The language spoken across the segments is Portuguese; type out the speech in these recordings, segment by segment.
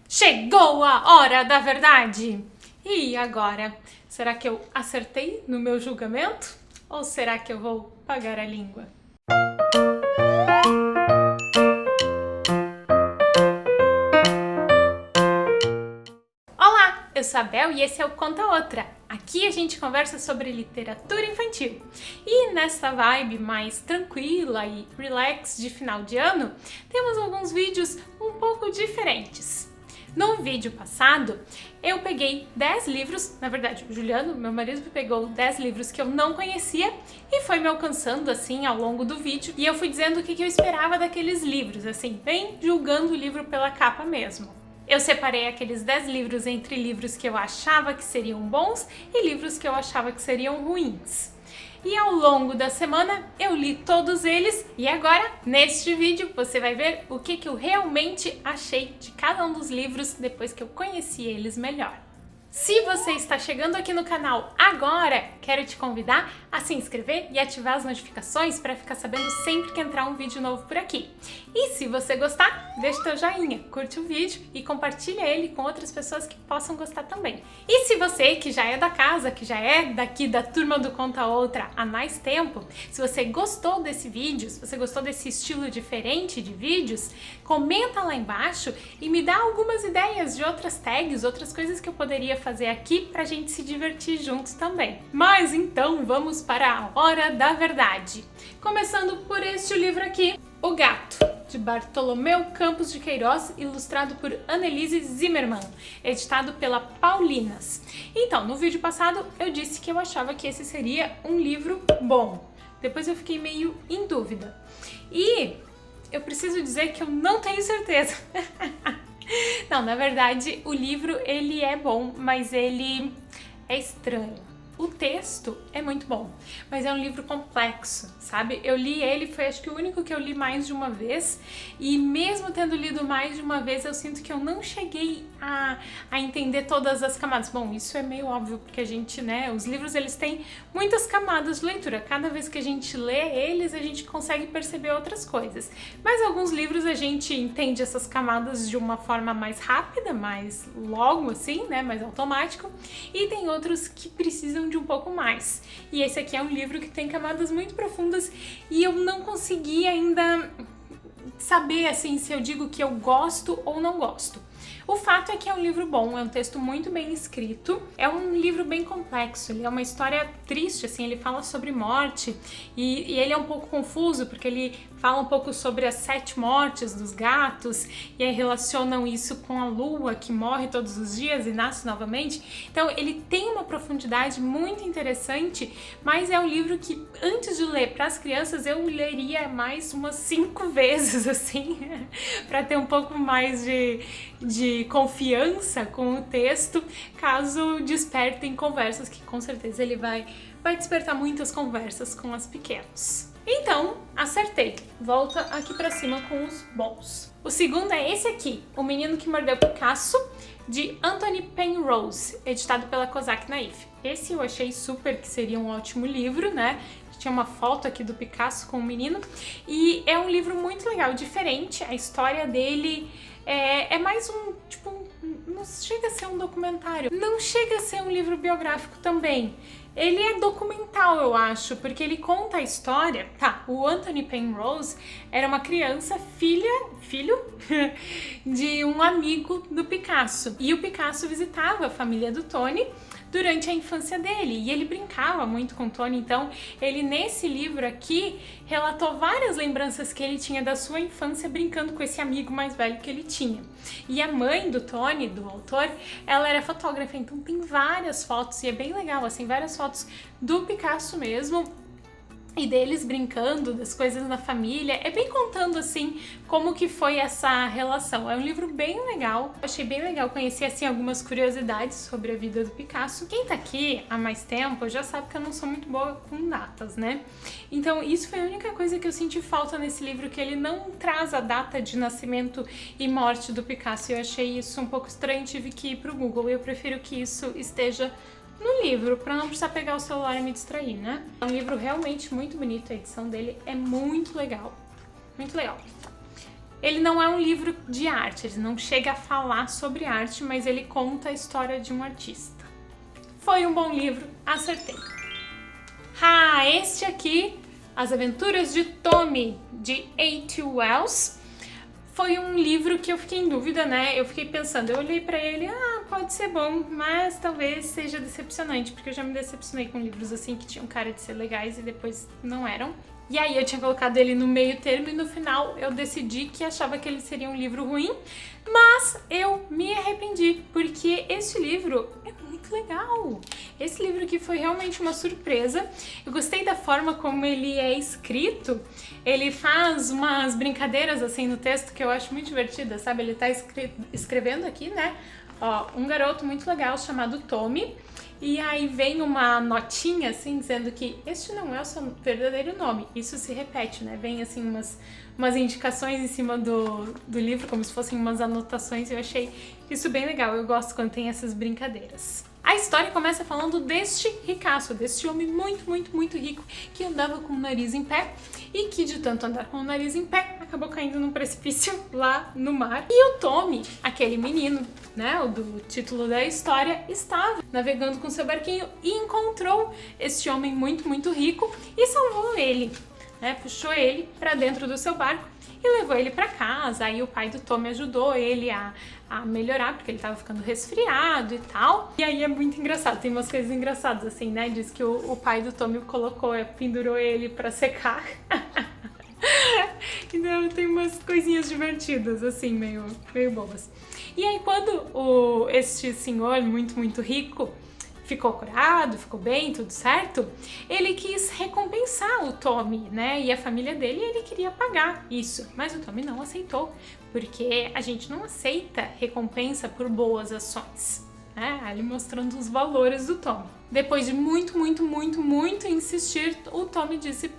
Chegou a hora da verdade! E agora? Será que eu acertei no meu julgamento? Ou será que eu vou pagar a língua? Olá, eu sou a Bel e esse é o Conta Outra. Aqui a gente conversa sobre literatura infantil. E nessa vibe mais tranquila e relax de final de ano, temos alguns vídeos um pouco diferentes. No vídeo passado, eu peguei 10 livros, na verdade, o Juliano, meu marido, pegou 10 livros que eu não conhecia e foi me alcançando assim ao longo do vídeo. E eu fui dizendo o que eu esperava daqueles livros, assim, bem julgando o livro pela capa mesmo. Eu separei aqueles 10 livros entre livros que eu achava que seriam bons e livros que eu achava que seriam ruins. E ao longo da semana eu li todos eles e agora, neste vídeo, você vai ver o que eu realmente achei de cada um dos livros depois que eu conheci eles melhor. Se você está chegando aqui no canal agora, quero te convidar a se inscrever e ativar as notificações para ficar sabendo sempre que entrar um vídeo novo por aqui. E se você gostar, deixa teu joinha, curte o vídeo e compartilha ele com outras pessoas que possam gostar também. E se você que já é da casa, que já é daqui da turma do Conta Outra há mais tempo, se você gostou desse vídeo, se você gostou desse estilo diferente de vídeos, comenta lá embaixo e me dá algumas ideias de outras tags, outras coisas que eu poderia fazer aqui pra gente se divertir juntos também. Mas então vamos para a hora da verdade. Começando por este livro aqui, O Gato, de Bartolomeu Campos de Queiroz, ilustrado por Annelise Zimmermann, editado pela Paulinas. Então, no vídeo passado eu disse que eu achava que esse seria um livro bom. Depois eu fiquei meio em dúvida. E eu preciso dizer que eu não tenho certeza. Não, na verdade, o livro ele é bom, mas ele é estranho. O texto é muito bom, mas é um livro complexo, sabe? Eu li ele, foi acho que o único que eu li mais de uma vez, e mesmo tendo lido mais de uma vez, eu sinto que eu não cheguei a entender todas as camadas. Bom, isso é meio óbvio, porque a gente, né, os livros eles têm muitas camadas de leitura. Cada vez que a gente lê eles, a gente consegue perceber outras coisas. Mas alguns livros a gente entende essas camadas de uma forma mais rápida, mais logo assim, né, mais automático, e tem outros que precisam de um pouco mais. E esse aqui é um livro que tem camadas muito profundas e eu não consegui ainda saber assim se eu digo que eu gosto ou não gosto. O fato é que é um livro bom, é um texto muito bem escrito, é um livro bem complexo, ele é uma história triste, assim, ele fala sobre morte e ele é um pouco confuso porque ele fala um pouco sobre as 7 mortes dos gatos e aí relacionam isso com a lua que morre todos os dias e nasce novamente. Então ele tem uma profundidade muito interessante, mas é um livro que antes de ler para as crianças eu leria mais umas 5 vezes, assim, para ter um pouco mais de confiança com o texto, caso despertem conversas, que com certeza ele vai despertar muitas conversas com as pequenas. Então, acertei. Volta aqui pra cima com os bons. O segundo é esse aqui, O Menino que Mordeu Picasso, de Anthony Penrose, editado pela Kozak Naif. Esse eu achei super que seria um ótimo livro, né? Tinha uma foto aqui do Picasso com o menino. E é um livro muito legal, diferente. A história dele é mais um, tipo, não chega a ser um documentário. Não chega a ser um livro biográfico também. Ele é documental, eu acho, porque ele conta a história. Tá, o Anthony Penrose era uma criança, filho de um amigo do Picasso. E o Picasso visitava a família do Tony durante a infância dele, e ele brincava muito com o Tony, então ele nesse livro aqui relatou várias lembranças que ele tinha da sua infância brincando com esse amigo mais velho que ele tinha. E a mãe do Tony, do autor, ela era fotógrafa, então tem várias fotos, e é bem legal, assim, várias fotos do Picasso mesmo, e deles brincando, das coisas da família, é bem contando assim como que foi essa relação. É um livro bem legal, achei bem legal conhecer assim algumas curiosidades sobre a vida do Picasso. Quem tá aqui há mais tempo já sabe que eu não sou muito boa com datas, né? Então isso foi a única coisa que eu senti falta nesse livro, que ele não traz a data de nascimento e morte do Picasso. Eu achei isso um pouco estranho, tive que ir pro Google, eu prefiro que isso esteja no livro, para não precisar pegar o celular e me distrair, né? É um livro realmente muito bonito, a edição dele é muito legal. Muito legal. Ele não é um livro de arte, ele não chega a falar sobre arte, mas ele conta a história de um artista. Foi um bom livro, acertei. Este aqui, As Aventuras de Tommy, de A.T. Wells, foi um livro que eu fiquei em dúvida, né? Eu fiquei pensando, eu olhei pra ele, pode ser bom, mas talvez seja decepcionante, porque eu já me decepcionei com livros assim que tinham cara de ser legais e depois não eram. E aí eu tinha colocado ele no meio termo e no final eu decidi que achava que ele seria um livro ruim, mas eu me arrependi, porque esse livro é muito legal. Esse livro aqui foi realmente uma surpresa. Eu gostei da forma como ele é escrito. Ele faz umas brincadeiras assim no texto que eu acho muito divertida, sabe? Ele tá escrevendo aqui, né? Ó, um garoto muito legal chamado Tommy. E aí vem uma notinha assim dizendo que este não é o seu verdadeiro nome. Isso se repete, né? Vem assim umas indicações em cima do livro, como se fossem umas anotações. Eu achei isso bem legal. Eu gosto quando tem essas brincadeiras. A história começa falando deste ricaço, deste homem muito, muito, muito rico que andava com o nariz em pé e que de tanto andar com o nariz em pé acabou caindo num precipício lá no mar. E o Tommy, aquele menino, né, o do título da história, estava navegando com seu barquinho e encontrou este homem muito, muito rico e salvou ele, né, puxou ele para dentro do seu barco e levou ele para casa. Aí o pai do Tommy ajudou ele a melhorar, porque ele tava ficando resfriado e tal. E aí é muito engraçado, tem umas coisas engraçadas assim, né? Diz que o pai do Tommy pendurou ele para secar. Então tem umas coisinhas divertidas, assim, meio bobas. E aí quando este senhor muito, muito rico ficou curado, ficou bem, tudo certo, ele quis recompensar o Tommy, né, e a família dele, e ele queria pagar isso, mas o Tommy não aceitou, porque a gente não aceita recompensa por boas ações, né, ali mostrando os valores do Tommy. Depois de muito, muito, muito, muito insistir, o Tommy disse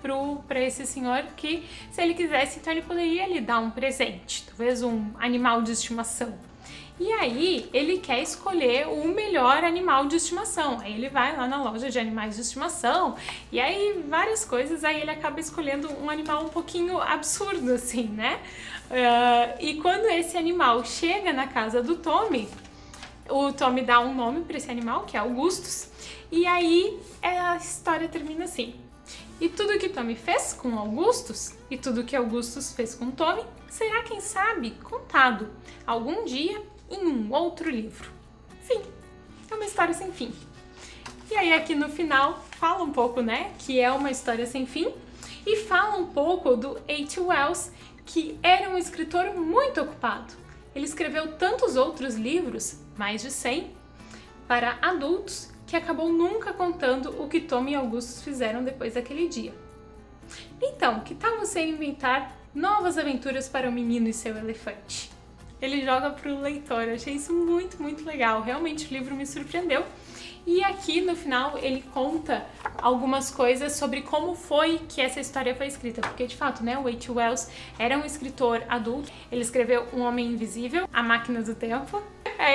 pra esse senhor que se ele quisesse, então ele poderia lhe dar um presente, talvez um animal de estimação. E aí ele quer escolher o melhor animal de estimação. Aí ele vai lá na loja de animais de estimação e aí várias coisas, aí ele acaba escolhendo um animal um pouquinho absurdo assim, né? E quando esse animal chega na casa do Tommy, o Tommy dá um nome para esse animal, que é Augustus, e aí a história termina assim. E tudo que Tommy fez com Augustus e tudo que Augustus fez com Tommy será, quem sabe, contado algum dia em um outro livro. Fim. É uma história sem fim. E aí aqui no final fala um pouco, né, que é uma história sem fim e fala um pouco do A.T. Wells, que era um escritor muito ocupado. Ele escreveu tantos outros livros, mais de 100, para adultos, que acabou nunca contando o que Tommy e Augustus fizeram depois daquele dia. Então, que tal você inventar novas aventuras para o menino e seu elefante? Ele joga para o leitor, eu achei isso muito, muito legal, realmente o livro me surpreendeu. E aqui no final ele conta algumas coisas sobre como foi que essa história foi escrita, porque de fato, né, o A.T. Wells era um escritor adulto, ele escreveu Um Homem Invisível, A Máquina do Tempo,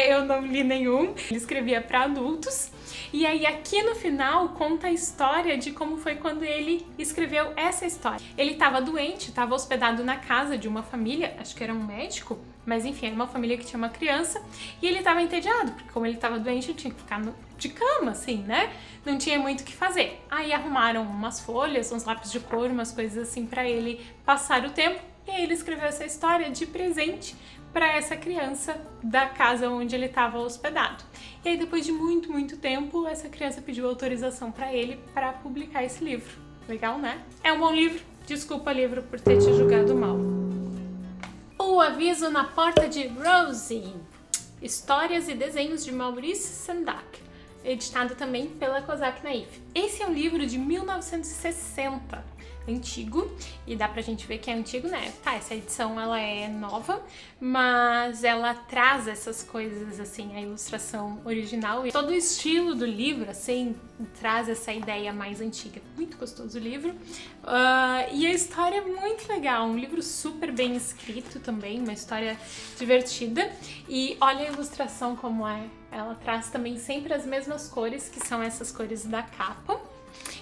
eu não li nenhum, ele escrevia para adultos. E aí aqui no final conta a história de como foi quando ele escreveu essa história. Ele estava doente, estava hospedado na casa de uma família, acho que era um médico, mas enfim, era uma família que tinha uma criança, e ele estava entediado, porque como ele estava doente, ele tinha que ficar de cama, assim, né? Não tinha muito o que fazer. Aí arrumaram umas folhas, uns lápis de cor, umas coisas assim para ele passar o tempo, e aí ele escreveu essa história de presente para essa criança da casa onde ele estava hospedado. E aí depois de muito, muito tempo, essa criança pediu autorização para ele para publicar esse livro. Legal, né? É um bom livro. Desculpa, livro, por ter te julgado mal. O Aviso na Porta de Rosie. Histórias e desenhos de Maurice Sendak. Editado também pela Kozak Naif. Esse é um livro de 1960. Antigo, e dá pra gente ver que é antigo, né? Tá, essa edição ela é nova, mas ela traz essas coisas, assim, a ilustração original e todo o estilo do livro, assim, traz essa ideia mais antiga. Muito gostoso o livro. E a história é muito legal, um livro super bem escrito também, uma história divertida. E olha a ilustração como é. Ela traz também sempre as mesmas cores, que são essas cores da capa.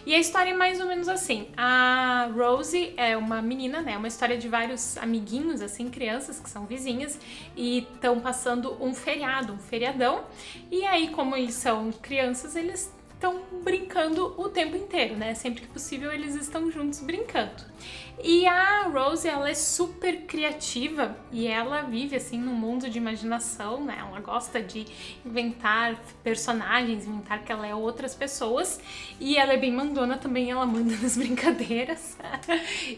E a história é mais ou menos assim. A Rosie é uma menina, né? Uma história de vários amiguinhos, assim, crianças que são vizinhas e estão passando um feriadão. E aí, como eles são crianças, eles estão brincando o tempo inteiro, né? Sempre que possível eles estão juntos brincando. E a Rosie, ela é super criativa e ela vive assim num mundo de imaginação, né? Ela gosta de inventar personagens, inventar que ela é outras pessoas, e ela é bem mandona também, ela manda nas brincadeiras.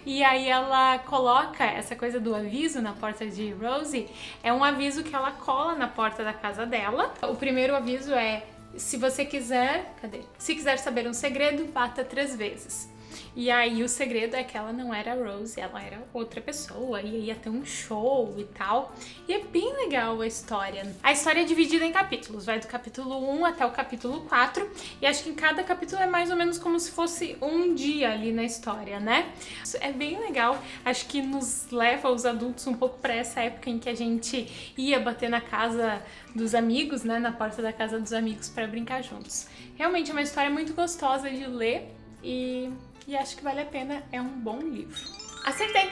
E aí ela coloca essa coisa do aviso na porta de Rosie, é um aviso que ela cola na porta da casa dela. O primeiro aviso é: se você quiser, Se quiser saber um segredo, bata 3 vezes. E aí o segredo é que ela não era a Rosie, ela era outra pessoa, e ia ter um show e tal. E é bem legal a história. A história é dividida em capítulos, vai do capítulo 1 até o capítulo 4, e acho que em cada capítulo é mais ou menos como se fosse um dia ali na história, né? Isso é bem legal, acho que nos leva os adultos um pouco para essa época em que a gente ia bater na casa dos amigos, né, na porta da casa dos amigos para brincar juntos. Realmente é uma história muito gostosa de ler e acho que vale a pena, é um bom livro. Acertei!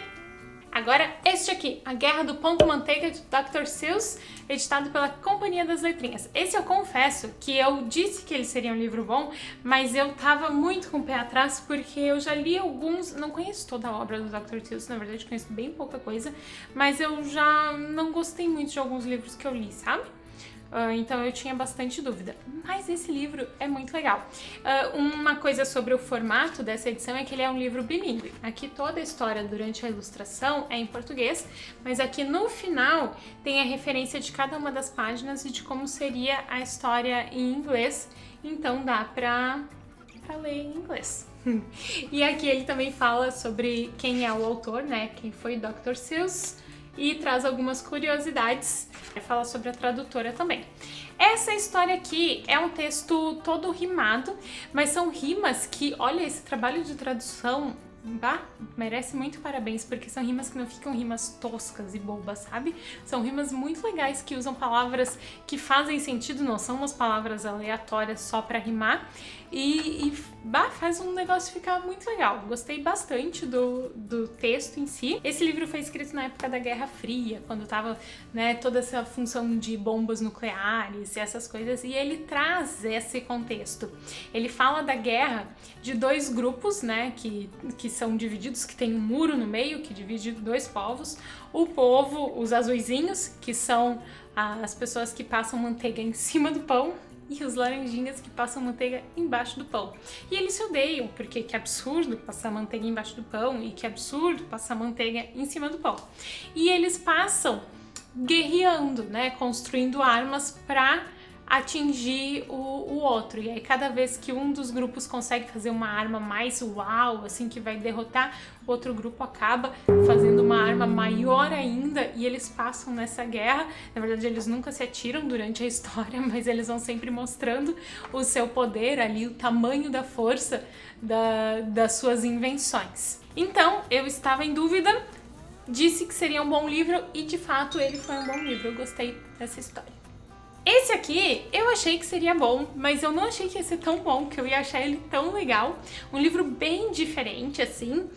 Agora este aqui, A Guerra do Pão com Manteiga, de Dr. Seuss, editado pela Companhia das Letrinhas. Esse eu confesso que eu disse que ele seria um livro bom, mas eu tava muito com o pé atrás porque eu já li alguns, não conheço toda a obra do Dr. Seuss, na verdade conheço bem pouca coisa, mas eu já não gostei muito de alguns livros que eu li, sabe? Então eu tinha bastante dúvida, mas esse livro é muito legal. Uma coisa sobre o formato dessa edição é que ele é um livro bilíngue. Aqui toda a história durante a ilustração é em português, mas aqui no final tem a referência de cada uma das páginas e de como seria a história em inglês, então dá pra ler em inglês. E aqui ele também fala sobre quem é o autor, né, quem foi Dr. Seuss, e traz algumas curiosidades, fala sobre a tradutora também. Essa história aqui é um texto todo rimado, mas são rimas que, olha, esse trabalho de tradução, merece muito parabéns, porque são rimas que não ficam rimas toscas e bobas, sabe? São rimas muito legais que usam palavras que fazem sentido, não são umas palavras aleatórias só pra rimar, e faz um negócio ficar muito legal. Gostei bastante do texto em si. Esse livro foi escrito na época da Guerra Fria, quando tava, né, toda essa função de bombas nucleares e essas coisas, e ele traz esse contexto. Ele fala da guerra de 2 grupos, né, que são divididos, que tem um muro no meio que divide 2 povos. O povo, os azuizinhos, que são as pessoas que passam manteiga em cima do pão, e os laranjinhas que passam manteiga embaixo do pão. E eles se odeiam, porque que absurdo passar manteiga embaixo do pão e que absurdo passar manteiga em cima do pão. E eles passam guerreando, né, construindo armas para atingir o outro. E aí cada vez que um dos grupos consegue fazer uma arma mais uau, assim, que vai derrotar, o outro grupo acaba fazendo uma arma maior ainda, e eles passam nessa guerra. Na verdade eles nunca se atiram durante a história, mas eles vão sempre mostrando o seu poder ali, o tamanho da força das suas invenções. Então eu estava em dúvida, disse que seria um bom livro e de fato ele foi um bom livro, eu gostei dessa história. Esse aqui eu achei que seria bom, mas eu não achei que ia ser tão bom, que eu ia achar ele tão legal. Um livro bem diferente, assim,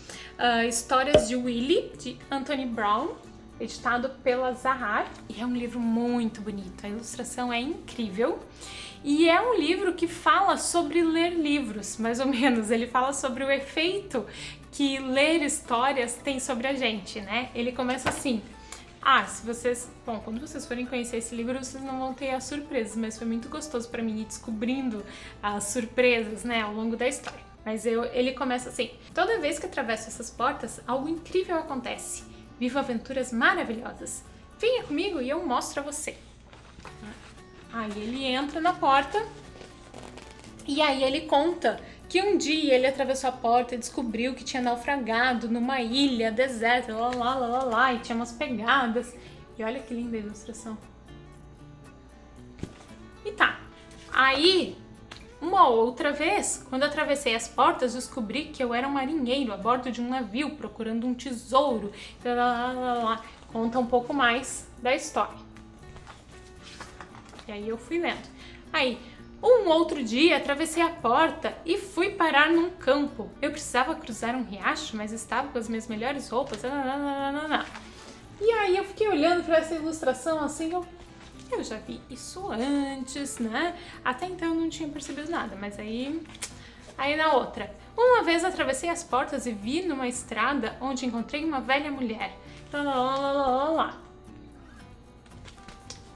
Histórias de Willy, de Anthony Brown, editado pela Zahar. E é um livro muito bonito, a ilustração é incrível. E é um livro que fala sobre ler livros, mais ou menos. Ele fala sobre o efeito que ler histórias tem sobre a gente, né? Ele começa assim: quando vocês forem conhecer esse livro, vocês não vão ter as surpresas, mas foi muito gostoso pra mim ir descobrindo as surpresas, né, ao longo da história. Mas ele começa assim: toda vez que atravesso essas portas, algo incrível acontece. Vivo aventuras maravilhosas. Venha comigo e eu mostro a você. Aí ele entra na porta e aí ele conta que um dia ele atravessou a porta e descobriu que tinha naufragado numa ilha deserta, e tinha umas pegadas. E olha que linda a ilustração. E tá. Aí, uma outra vez, quando atravessei as portas, descobri que eu era um marinheiro a bordo de um navio procurando um tesouro. Conta um pouco mais da história. E aí eu fui lendo. Aí, Um outro dia, atravessei a porta e fui parar num campo. Eu precisava cruzar um riacho, mas estava com as minhas melhores roupas. E aí eu fiquei olhando para essa ilustração assim, eu já vi isso antes, né? Até então eu não tinha percebido nada, mas aí na outra. Uma vez atravessei as portas e vi numa estrada onde encontrei uma velha mulher.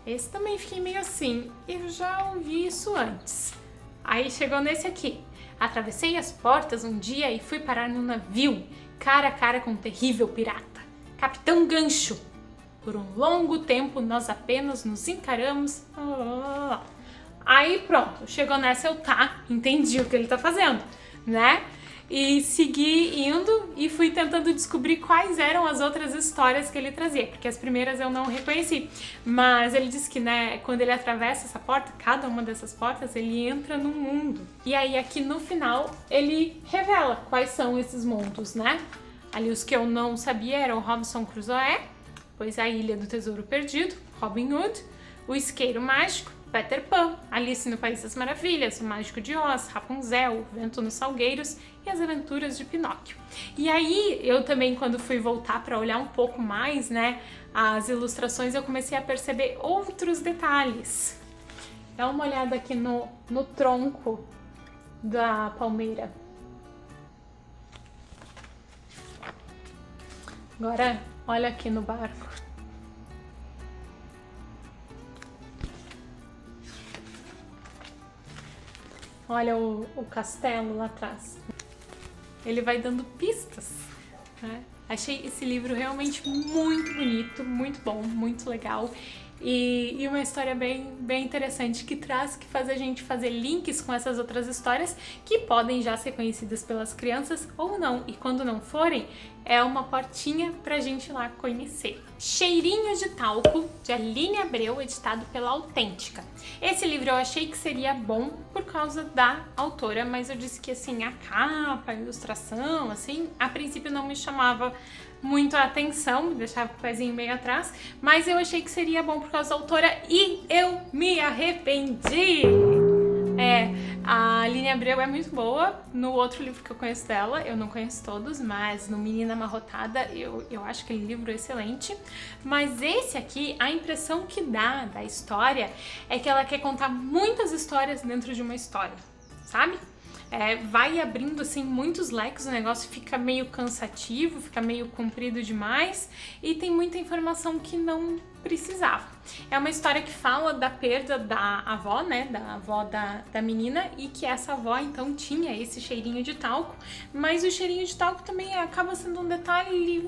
Esse também fiquei meio assim, eu já ouvi isso antes. Aí chegou nesse aqui. Atravessei as portas um dia e fui parar num navio, cara a cara com um terrível pirata, Capitão Gancho. Por um longo tempo nós apenas nos encaramos. Aí pronto, chegou nessa eu entendi o que ele tá fazendo, né? E segui indo e fui tentando descobrir quais eram as outras histórias que ele trazia, porque as primeiras eu não reconheci. Mas ele disse que, né, quando ele atravessa essa porta, cada uma dessas portas, ele entra num mundo. E aí aqui no final ele revela quais são esses mundos, né? Ali os que eu não sabia eram Robinson Crusoe, pois a Ilha do Tesouro Perdido, Robin Hood, o Isqueiro Mágico, Peter Pan, Alice no País das Maravilhas, O Mágico de Oz, Rapunzel, O Vento nos Salgueiros e As Aventuras de Pinóquio. E aí eu também, quando fui voltar para olhar um pouco mais, né, as ilustrações, eu comecei a perceber outros detalhes. Dá uma olhada aqui no tronco da palmeira. Agora olha aqui no barco. Olha o castelo lá atrás. Ele vai dando pistas, né? Achei esse livro realmente muito bonito, muito bom, muito legal. E uma história bem interessante que faz a gente fazer links com essas outras histórias que podem já ser conhecidas pelas crianças ou não. E quando não forem, é uma portinha pra gente lá conhecer. Cheirinho de Talco, de Aline Abreu, editado pela Autêntica. Esse livro eu achei que seria bom por causa da autora, mas eu disse que assim, a capa, a ilustração, assim, a princípio não me chamava muito a atenção, me deixava o pezinho meio atrás, mas eu achei que seria bom por causa da autora e eu me arrependi! A Aline Abreu é muito boa. No outro livro que eu conheço dela, eu não conheço todos, mas no Menina Amarrotada eu acho aquele livro excelente. Mas esse aqui, a impressão que dá da história é que ela quer contar muitas histórias dentro de uma história, sabe? Vai abrindo assim muitos leques, o negócio fica meio cansativo, fica meio comprido demais e tem muita informação que não precisava. É uma história que fala da perda da avó, né, da avó da menina, e que essa avó então tinha esse cheirinho de talco, mas o cheirinho de talco também acaba sendo um detalhe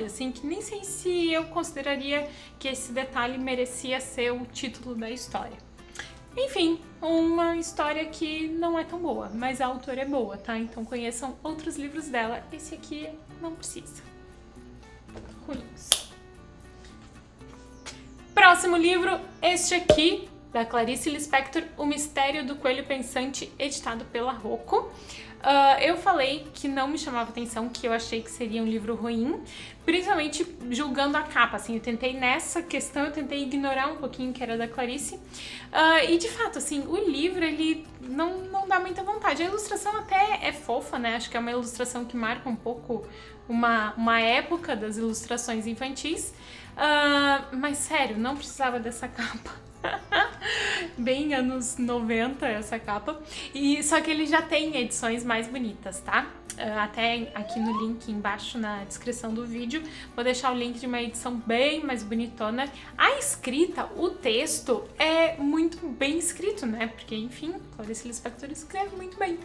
assim, que nem sei se eu consideraria que esse detalhe merecia ser o título da história. Enfim, uma história que não é tão boa, mas a autora é boa, tá? Então conheçam outros livros dela. Esse aqui não precisa. Ruins. Próximo livro, este aqui, da Clarice Lispector, O Mistério do Coelho Pensante, editado pela Rocco. Eu falei que não me chamava atenção, que eu achei que seria um livro ruim, principalmente julgando a capa, assim, nessa questão eu tentei ignorar um pouquinho que era da Clarice, e de fato, assim, o livro, ele não dá muita vontade. A ilustração até é fofa, né, acho que é uma ilustração que marca um pouco uma época das ilustrações infantis, mas sério, não precisava dessa capa. Bem anos 90 essa capa, e só que ele já tem edições mais bonitas, tá? Até aqui no link embaixo na descrição do vídeo vou deixar o link de uma edição bem mais bonitona. A escrita, o texto é muito bem escrito, né? Porque, enfim, Clarice Lispector escreve muito bem.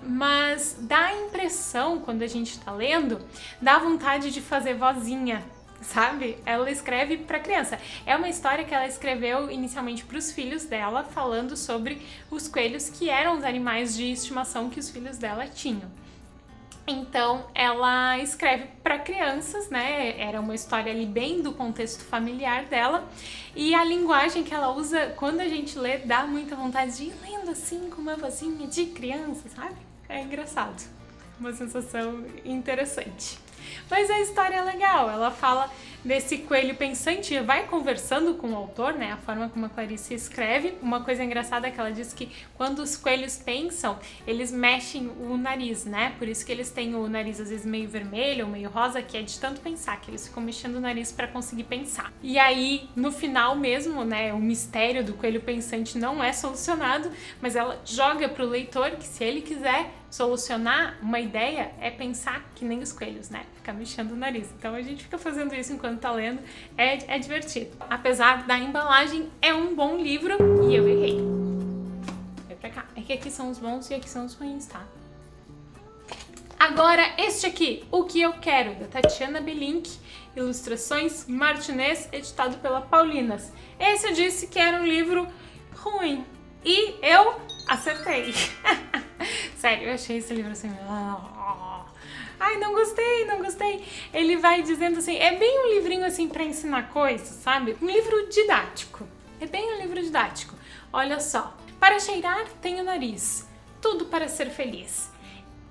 Mas dá a impressão, quando a gente tá lendo, dá vontade de fazer vozinha, sabe? Ela escreve para criança. É uma história que ela escreveu inicialmente para os filhos dela, falando sobre os coelhos, que eram os animais de estimação que os filhos dela tinham. Então ela escreve para crianças, né? Era uma história ali bem do contexto familiar dela, e a linguagem que ela usa, quando a gente lê, dá muita vontade de ir lendo assim com uma vozinha de criança, sabe? É engraçado, uma sensação interessante. Mas a história é legal, ela fala desse coelho pensante, vai conversando com o autor, né, a forma como a Clarice escreve. Uma coisa engraçada é que ela diz que quando os coelhos pensam, eles mexem o nariz, né, por isso que eles têm o nariz às vezes meio vermelho ou meio rosa, que é de tanto pensar, que eles ficam mexendo o nariz para conseguir pensar. E aí, no final mesmo, né, o mistério do coelho pensante não é solucionado, mas ela joga pro leitor que se ele quiser solucionar uma ideia é pensar que nem os coelhos, né? Ficar mexendo o nariz. Então a gente fica fazendo isso enquanto tá lendo, é divertido. Apesar da embalagem, é um bom livro e eu errei. Vai pra cá. É que aqui são os bons e aqui são os ruins, tá? Agora, este aqui, O Que Eu Quero, da Tatiana Belink, ilustrações Martinez, editado pela Paulinas. Esse eu disse que era um livro ruim e eu acertei. Sério, eu achei esse livro assim... Ai, não gostei, não gostei. Ele vai dizendo assim, é bem um livrinho assim pra ensinar coisas, sabe? Um livro didático. É bem um livro didático. Olha só. Para cheirar, tem o nariz. Tudo para ser feliz.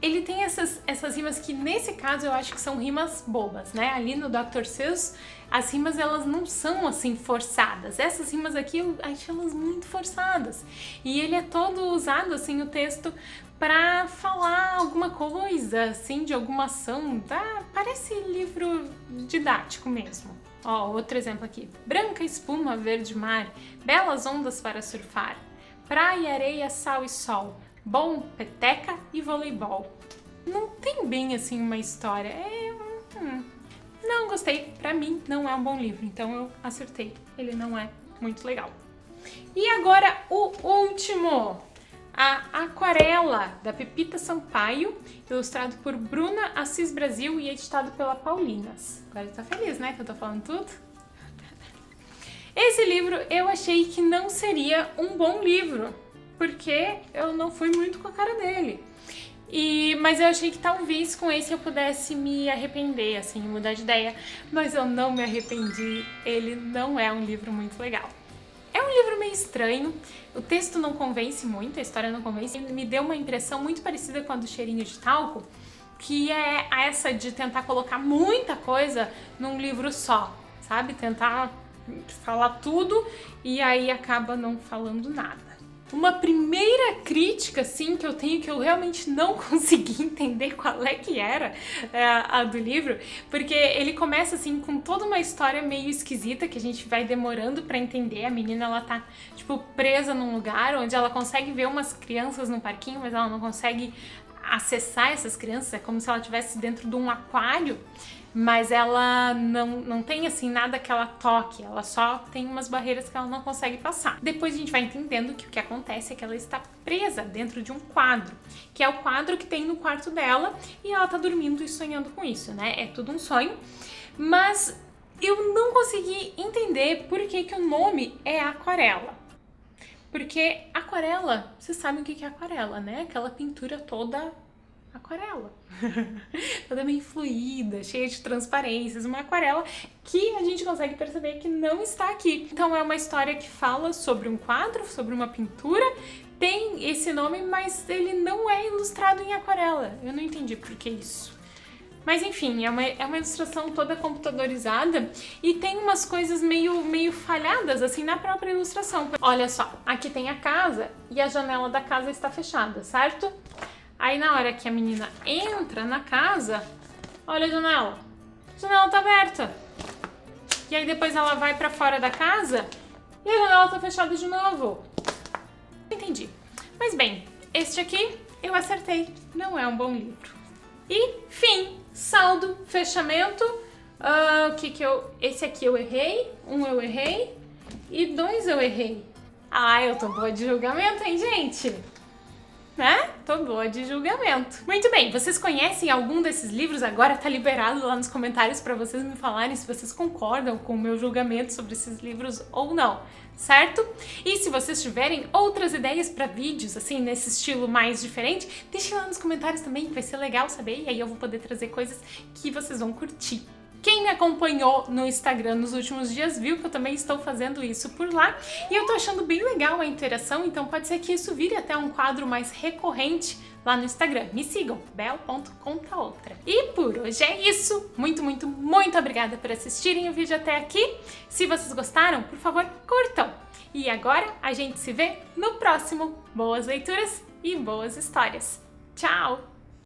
Ele tem essas rimas que, nesse caso, eu acho que são rimas bobas, né? Ali no Dr. Seuss, as rimas, elas não são, assim, forçadas. Essas rimas aqui, eu acho elas muito forçadas. E ele é todo usado, assim, o texto pra falar alguma coisa, assim, de alguma ação, tá? Parece livro didático mesmo. Ó, outro exemplo aqui. Branca espuma, verde mar, belas ondas para surfar, praia, areia, sal e sol, bom, peteca e voleibol. Não tem bem assim uma história. Não gostei. Pra mim não é um bom livro, então eu acertei. Ele não é muito legal. E agora o último. A Aquarela, da Pepita Sampaio, ilustrado por Bruna Assis Brasil e editado pela Paulinas. Agora tá feliz, né, que eu tô falando tudo? Esse livro eu achei que não seria um bom livro, porque eu não fui muito com a cara dele. Mas eu achei que talvez com esse eu pudesse me arrepender, assim, mudar de ideia. Mas eu não me arrependi, ele não é um livro muito legal. É um livro meio estranho, o texto não convence muito, a história não convence. Me deu uma impressão muito parecida com a do Cheirinho de Talco, que é essa de tentar colocar muita coisa num livro só, sabe? Tentar falar tudo e aí acaba não falando nada. Uma primeira crítica, assim, que eu tenho, que eu realmente não consegui entender qual é que era a do livro, porque ele começa, assim, com toda uma história meio esquisita, que a gente vai demorando pra entender. A menina, ela tá, tipo, presa num lugar onde ela consegue ver umas crianças no parquinho, mas ela não consegue acessar essas crianças, é como se ela estivesse dentro de um aquário, mas ela não tem assim nada que ela toque, ela só tem umas barreiras que ela não consegue passar. Depois a gente vai entendendo que o que acontece é que ela está presa dentro de um quadro, que é o quadro que tem no quarto dela, e ela tá dormindo e sonhando com isso, né? É tudo um sonho, mas eu não consegui entender por que o nome é Aquarela. Porque aquarela, vocês sabem o que é aquarela, né? Aquela pintura toda aquarela. Toda meio fluida, cheia de transparências. Uma aquarela que a gente consegue perceber que não está aqui. Então é uma história que fala sobre um quadro, sobre uma pintura. Tem esse nome, mas ele não é ilustrado em aquarela. Eu não entendi por que isso. Mas enfim, é uma ilustração toda computadorizada e tem umas coisas meio falhadas assim na própria ilustração. Olha só, aqui tem a casa e a janela da casa está fechada, certo? Aí na hora que a menina entra na casa, olha a janela tá aberta. E aí depois ela vai pra fora da casa e a janela tá fechada de novo. Não entendi. Mas bem, este aqui eu acertei, não é um bom livro. E fim, saldo, fechamento. Esse aqui eu errei, eu errei e 2 eu errei. Ah, eu tô boa de julgamento, hein, gente? Né? Tô boa de julgamento. Muito bem, vocês conhecem algum desses livros? Agora tá liberado lá nos comentários pra vocês me falarem se vocês concordam com o meu julgamento sobre esses livros ou não, certo? E se vocês tiverem outras ideias pra vídeos, assim, nesse estilo mais diferente, deixem lá nos comentários também, que vai ser legal saber, e aí eu vou poder trazer coisas que vocês vão curtir. Quem me acompanhou no Instagram nos últimos dias viu que eu também estou fazendo isso por lá e eu tô achando bem legal a interação, então pode ser que isso vire até um quadro mais recorrente lá no Instagram. Me sigam, bel.contaoutra. E por hoje é isso. Muito obrigada por assistirem o vídeo até aqui. Se vocês gostaram, por favor, curtam. E agora a gente se vê no próximo. Boas leituras e boas histórias. Tchau!